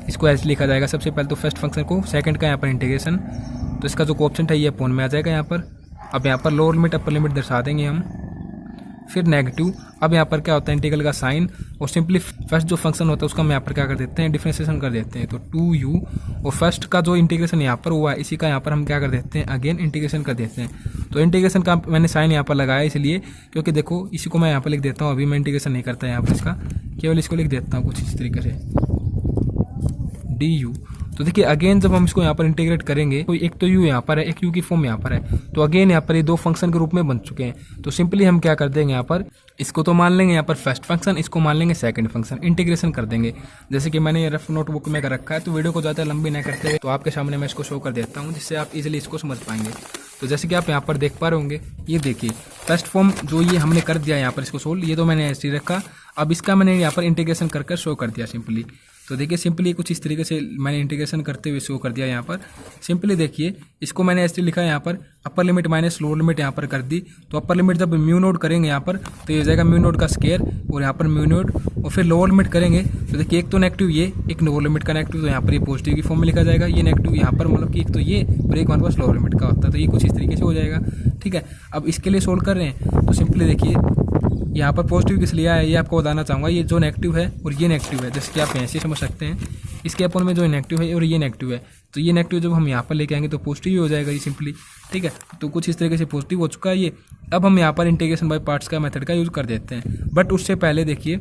इसको ऐसे लिखा जाएगा सबसे पहले तो फर्स्ट फंक्शन को, सेकंड का यहाँ पर इंटीग्रेशन, तो इसका जो कोएफिशिएंट है ये अपॉन में आ जाएगा यहाँ पर। अब यहाँ पर लोअर लिमिट अपर लिमिट दर्शा देंगे हम, फिर नेगेटिव। अब यहाँ पर क्या होता है इंटीग्रल का साइन, और सिंपली फर्स्ट जो फंक्शन होता है उसका हम यहाँ पर क्या कर देते हैं डिफरेंशिएशन कर देते हैं, तो 2u, और फर्स्ट का जो इंटीग्रेशन यहाँ पर हुआ है इसी का यहाँ पर हम क्या कर देते हैं अगेन इंटीग्रेशन कर देते हैं। तो इंटीग्रेशन का मैंने साइन यहाँ पर लगाया इसलिए क्योंकि देखो इसी को मैं यहाँ पर लिख देता हूँ, अभी मैं इंटीग्रेशन नहीं करता यहाँ पर इसका, केवल इसको लिख देता हूँ कुछ इस तरीके से डी। तो देखिए अगेन जब हम इसको यहाँ पर इंटीग्रेट करेंगे तो एक तो u यहाँ पर है, एक u की फॉर्म यहाँ पर है, तो अगेन यहाँ पर ये 2 फंक्शन के रूप में बन चुके हैं। तो सिंपली हम क्या कर देंगे यहाँ पर, इसको तो मान लेंगे यहाँ पर फर्स्ट फंक्शन, इसको मान लेंगे सेकंड फंक्शन, इंटीग्रेशन कर देंगे जैसे कि मैंने ये रफ नोटबुक में कर रखा है। तो वीडियो को ज़्यादा लंबी ना करते हुए तो आपके सामने मैं इसको शो कर देता हूँ जिससे आप इजिली इसको समझ पाएंगे। तो जैसे कि आप यहाँ पर देख पा रहे होंगे, ये देखिए फर्स्ट फॉर्म जो ये हमने कर दिया यहाँ पर इसको सोल्व, ये तो मैंने ऐसे ही रखा। अब इसका मैंने यहाँ पर इंटीग्रेशन कर शो कर दिया सिंपली। तो देखिए सिंपली कुछ इस तरीके से मैंने इंटीग्रेशन करते हुए शो कर दिया यहाँ पर। सिंपली देखिए इसको मैंने ऐसे लिखा है यहाँ पर upper limit minus lower limit यहाँ पर कर दी। तो अपर लिमिट जब म्यू नोड करेंगे यहाँ पर तो ये हो जाएगा म्यू नोड का स्केयर और यहाँ पर म्यू नोड, और फिर लोअर लिमिट करेंगे तो देखिए एक तो नेगेटिव ये, एक लोअर लिमिट का नेगेटिव, तो यहाँ पर ये पॉजिटिव की फॉर्म में लिखा जाएगा। ये नेगेटिव यहाँ पर मतलब कि एक तो ये और एक हमारे पास लोअर लिमिट का होता है, तो ये कुछ इस तरीके से हो जाएगा। ठीक है, अब इसके लिए सोल्व कर रहे हैं तो सिंपली देखिए यहाँ पर पॉजिटिव किस लिया है ये आपको बताना चाहूँगा। ये जो नेगेटिव है और ये नेगेटिव है, जैसे कि आप ऐसे समझ सकते हैं, इसके अपन में जो नेगेटिव है और ये नेगेटिव है, तो ये नेगेटिव जब हम यहाँ पर लेके आएंगे तो पॉजिटिव ही हो जाएगा ये सिंपली। ठीक है, तो कुछ इस तरीके से पॉजिटिव हो चुका है ये। अब हम यहाँ पर इंटीग्रेशन बाय पार्ट्स का मेथड का यूज़ कर देते हैं, बट उससे पहले देखिए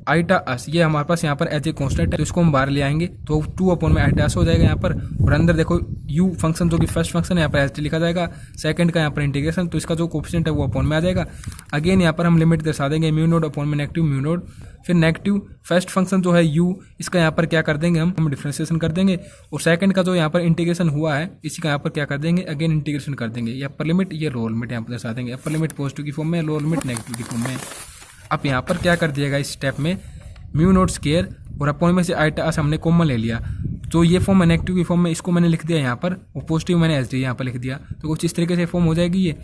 आइटा अस ये हमारे पास यहाँ पर एज ए कॉन्स्टेंट है, तो इसको हम बाहर ले आएंगे तो 2 अपॉन में आइटा अस हो जाएगा यहाँ पर। और अंदर देखो यू फंक्शन जो कि फर्स्ट फंक्शन है यहाँ पर एच टी लिखा जाएगा, सेकंड का यहाँ पर इंटीग्रेशन, तो इसका जो कोफिशिएंट है वो अपॉन में आ जाएगा। अगेन यहाँ पर हम लिमिट दर्शा देंगे म्यू नोड अपॉन में नेगेटिव म्यू नोड, फिर नेगेटिव फर्स्ट फंक्शन जो है यू, इसका यहाँ पर क्या कर देंगे हम डिफरेंशिएशन कर देंगे, और सेकंड का जो यहाँ पर इंटीग्रेशन हुआ है इसी का यहाँ पर क्या कर देंगे अगेन इंटीग्रेशन कर देंगे। ये अपर लिमिट ये लोअर लिमिट यहाँ पर दर्शा देंगे, अपर लिमिट पॉजिटिव की फॉर्म में, लोअर लिमिट नेगेटिव की फॉर्म में। अब यहाँ पर क्या कर दिएगा इस स्टेप में म्यू नोट स्केयर और अपॉन में से आइटा अस हमने कॉमन ले लिया, तो ये फॉर्म है नेगेटिव की फॉर्म में, इसको मैंने लिख दिया यहाँ पर, और पॉजिटिव मैंने एच डी यहाँ पर लिख दिया, तो कुछ इस तरीके से फॉर्म हो जाएगी ये।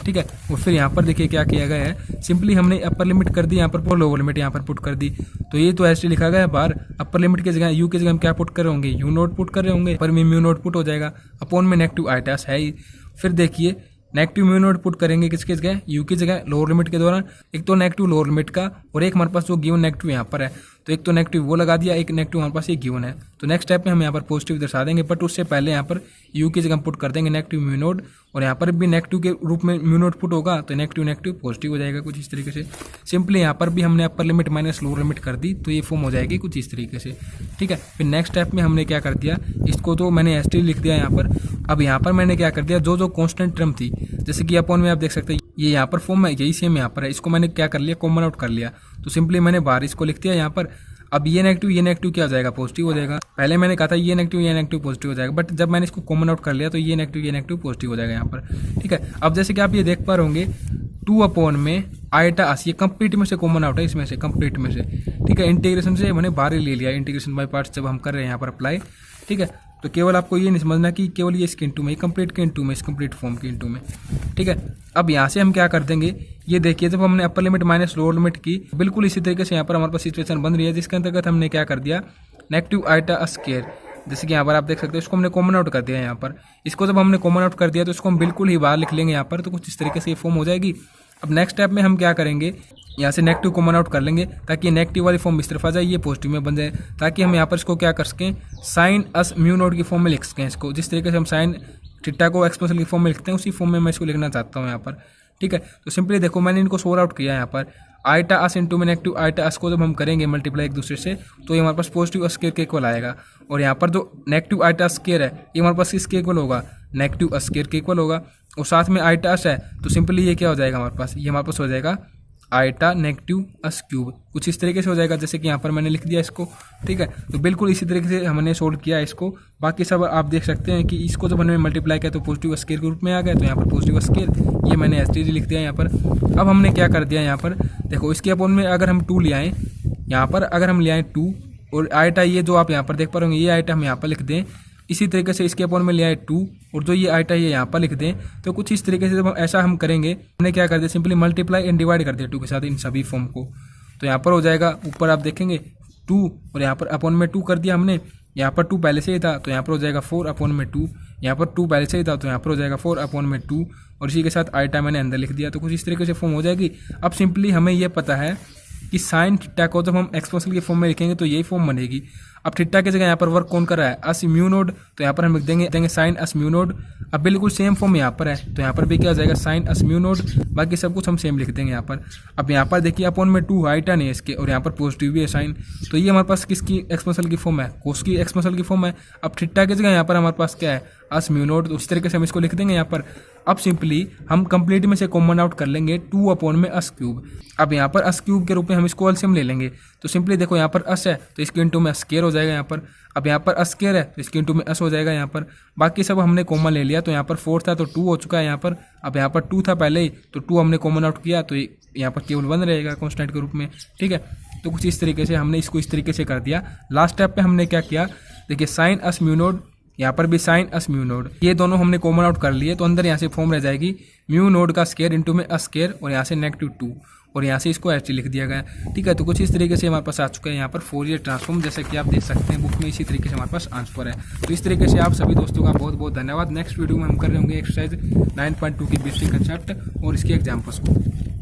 ठीक है, और फिर यहाँ पर देखिए क्या किया गया है, सिंपली हमने अपर लिमिट कर दी यहाँ पर, लोअर लिमिट यहाँ पर पुट कर दी, तो ये तो एच डी लिखा गया है बाहर। अपर लिमिट की जगह यू की जगह हम क्या पुट कर रहे होंगे, यू नोट पुट कर रहे होंगे, पर में म्यू नोट पुट हो जाएगा, अपॉन में नेगेटिव आइटा अस है ही। फिर देखिए नेगेटिव म्यू नोट पुट करेंगे किसकी जगह, यू की जगह लोअर लिमिट के दौरान, एक तो नेगेटिव लोअर लिमिट का और एक हमारे पास जो गिवन नेगेटिव यहाँ पर है, तो एक तो नेगेटिव वो लगा दिया, एक नेगेटिव हमारे पास ये गिवन है। तो नेक्स्ट स्टेप में हम यहाँ पर पॉजिटिव दर्शा देंगे, बट उससे पहले यहाँ पर यू की जगह पुट कर देंगे नेगेटिव म्यू नोट, और यहाँ पर भी नेगेटिव के रूप में म्यू नोट पुट होगा, तो नेगेटिव नेगेटिव पॉजिटिव हो जाएगा कुछ इस तरीके से। सिंपली यहाँ पर भी हमने अपर लिमिट माइनस लोअर लिमिट कर दी, तो ये फॉर्म हो जाएगी कुछ इस तरीके से। ठीक है, फिर नेक्स्ट स्टेप में हमने क्या कर दिया, इसको तो मैंने एस टी लिख दिया यहाँ पर। अब यहाँ पर मैंने क्या कर दिया, जो कॉन्स्टेंट टर्म थी, जैसे कि अपॉन में आप देख सकते हैं ये यहाँ पर फॉर्म है, यही सेम यहाँ पर है, इसको मैंने क्या कर लिया कॉमन आउट कर लिया, तो सिंपली मैंने बाहर इसको लिख दिया यहाँ पर। अब ये नेगेटिव क्या हो जाएगा पॉजिटिव हो जाएगा। पहले मैंने कहा था ये नेगेटिव पॉजिटिव हो जाएगा, बट जब मैंने इसको कॉमन आउट कर लिया तो ये नेगेटिव पॉजिटिव हो जाएगा यहाँ पर। ठीक है, अब जैसे कि आप ये देख पा रहे होंगे 2 अपॉन में आइटा अस, ये कंप्लीट में से कॉमन आउट है, इसमें से कंप्लीट में से। ठीक है, इंटीग्रेशन से मैंने बाहर ही ले लिया, इंटीग्रेशन बाय पार्ट्स जब हम कर रहे हैं यहाँ पर अप्लाई। ठीक है, तो केवल आपको ये नहीं समझना कि केवल ये इसके इंटू में, कंप्लीट के इंटू में, इस कंप्लीट फॉर्म के इंटू में। ठीक है, अब यहाँ से हम क्या कर देंगे, ये देखिए जब हमने अपर लिमिट माइनस लोअर लिमिट की, बिल्कुल इसी तरीके से यहाँ पर हमारे पास सिचुएशन बन रही है, जिसके अंतर्गत हमने क्या कर दिया नेगेटिव आइटा अस स्क्वायर, जैसे कि यहाँ पर आप देख सकते हैं, इसको हमने कॉमन आउट कर दिया यहाँ पर। इसको जब हमने कॉमन आउट कर दिया तो इसको हम बिल्कुल ही बाहर लिख लेंगे यहाँ पर, तो कुछ इस तरीके से ये फॉर्म हो जाएगी। अब नेक्स्ट स्टेप में हम क्या करेंगे, यहाँ से नेगेटिव कॉमन आउट कर लेंगे ताकि नेगेटिव वाली फॉर्म इस तरफ आ जाए, ये पॉजिटिव में बन जाए, ताकि हम यहाँ पर इसको क्या कर सकें साइन अस म्यू नोट की फॉर्म में लिख सकें इसको। जिस तरीके से हम साइन थीटा को एक्सपोनेंशियल की फॉर्म में लिखते हैं, उसी फॉर्म में मैं इसको लिखना चाहता हूँ यहाँ पर। ठीक है, तो सिंपली देखो मैंने इनको सोल्व आउट किया यहाँ पर, आइटा अस इंटू में नेगेटिव आइटा अस को जब हम करेंगे मल्टीप्लाई एक दूसरे से, तो ये हमारे पास पॉजिटिव स्क्वायर के इक्वल आएगा, और यहाँ पर जो नेगेटिव आइटा स्क्वायर है ये हमारे पास किसके इक्वल होगा, नेगेटिव स्क्वायर के इक्वल होगा, और साथ में आइटा अस है, तो सिंपली ये क्या हो जाएगा हमारे पास, ये हमारे पास हो जाएगा आइटा नेगेटिव अस क्यूब, कुछ इस तरीके से हो जाएगा जैसे कि यहाँ पर मैंने लिख दिया इसको। ठीक है, तो बिल्कुल इसी तरीके से हमने सोल्व किया इसको। बाकी सब आप देख सकते हैं कि इसको जब हमने मल्टीप्लाई किया तो पॉजिटिव स्क्वायर के रूप में आ गया, तो यहाँ पर पॉजिटिव स्क्वायर ये मैंने एस टी लिख दिया यहाँ पर। अब हमने क्या कर दिया यहाँ पर, देखो इसके अपॉन में अगर हम 2 ले आएँ यहाँ पर, अगर हम ले आएँ 2, और आइटा ये जो आप यहाँ पर देख पा रहे होंगे ये आइटा हम यहाँ पर लिख दें, इसी तरीके से इसके अपॉन में ले आए 2, और जो ये आइटा ये यहाँ पर लिख दें, तो कुछ इस तरीके से जब हम ऐसा हम करेंगे, हमने क्या कर दिया सिंपली मल्टीप्लाई एंड डिवाइड कर दिया 2 के साथ इन सभी फॉर्म को, तो यहाँ पर हो जाएगा ऊपर आप देखेंगे 2, और यहाँ पर अपॉन में 2 कर दिया हमने, यहाँ पर 2 पहले से ही था तो यहाँ पर हो जाएगा 4 अपॉन में 2, यहाँ पर 2 पहले से ही था तो यहाँ पर हो जाएगा 4 अपॉन में 2, और इसी के साथ आइटा मैंने अंदर लिख दिया, तो कुछ इस तरीके से फॉर्म हो जाएगी। अब सिंपली हमें यह पता है कि साइन थीटा को जब हम एक्सपोनेंशियल के फॉर्म में लिखेंगे तो यही फॉर्म बनेगी। अब थीटा की जगह यहाँ पर वर्क कौन कर रहा है, अस म्यू नोड, तो यहाँ पर हम लिख देंगे साइन अस म्यू नोड। अब बिल्कुल सेम फॉर्म यहाँ पर है, तो यहाँ पर भी क्या हो जाएगा साइन अस म्यू नोड, बाकी सब कुछ हम सेम लिख देंगे यहाँ पर। अब यहाँ पर देखिए अपॉन में 2 आइटा नहीं है इसके, और यहाँ पर पॉजिटिव भी है साइन, तो ये हमारे पास किसकी एक्सपोनेंशियल की फॉर्म है, कोस की एक्सपोनेंशियल की फॉर्म है। अब थीटा की जगह यहाँ पर हमारे पास क्या है अस म्यू नोड, तो उस तरीके से हम इसको लिख देंगे यहाँ पर। अब सिंपली हम कंप्लीट में से कॉमन आउट कर लेंगे 2 अपॉन में अस क्यूब। अब यहाँ पर अस क्यूब के रूप में हम इसको एलसीएम ले लेंगे, तो सिंपली देखो यहाँ पर अस है तो इसके इंटू में स्क्वायर हो जाएगा यहाँ पर। अब यहाँ पर स्क्वायर है तो इसके इंटू में अस हो जाएगा यहाँ पर। बाकी सब हमने कॉमन ले लिया, तो यहाँ पर 4 था तो 2 हो चुका है यहाँ पर। अब यहाँ पर 2 था पहले ही, तो 2 हमने कॉमन आउट किया, तो यहाँ पर केवल 1 रहेगा कांस्टेंट के रूप में। ठीक है, तो कुछ इस तरीके से हमने इसको इस तरीके से कर दिया। लास्ट स्टेप पे हमने क्या किया, देखिए साइन अस म्यू नोड, यहाँ पर भी साइन अस म्यू नोड, ये दोनों हमने कॉमन आउट कर लिए। तो अंदर यहाँ से फॉर्म रह जाएगी म्यू नोड का स्केयर इंटू में स्केयर और यहाँ से -2 और यहाँ से इसको ऐसे लिख दिया गया। ठीक है, तो कुछ इस तरीके से हमारे पास आ चुका है यहाँ पर फोरियर ट्रांसफॉर्म, जैसा कि आप देख सकते हैं बुक में इसी तरीके से हमारे पास आंसर है। तो इस तरीके से आप सभी दोस्तों का बहुत बहुत धन्यवाद। नेक्स्ट वीडियो में हम कर रहे होंगे एक्सरसाइज 9.2 की बेसिक कंसेप्ट और इसके एग्जाम्पल्स को।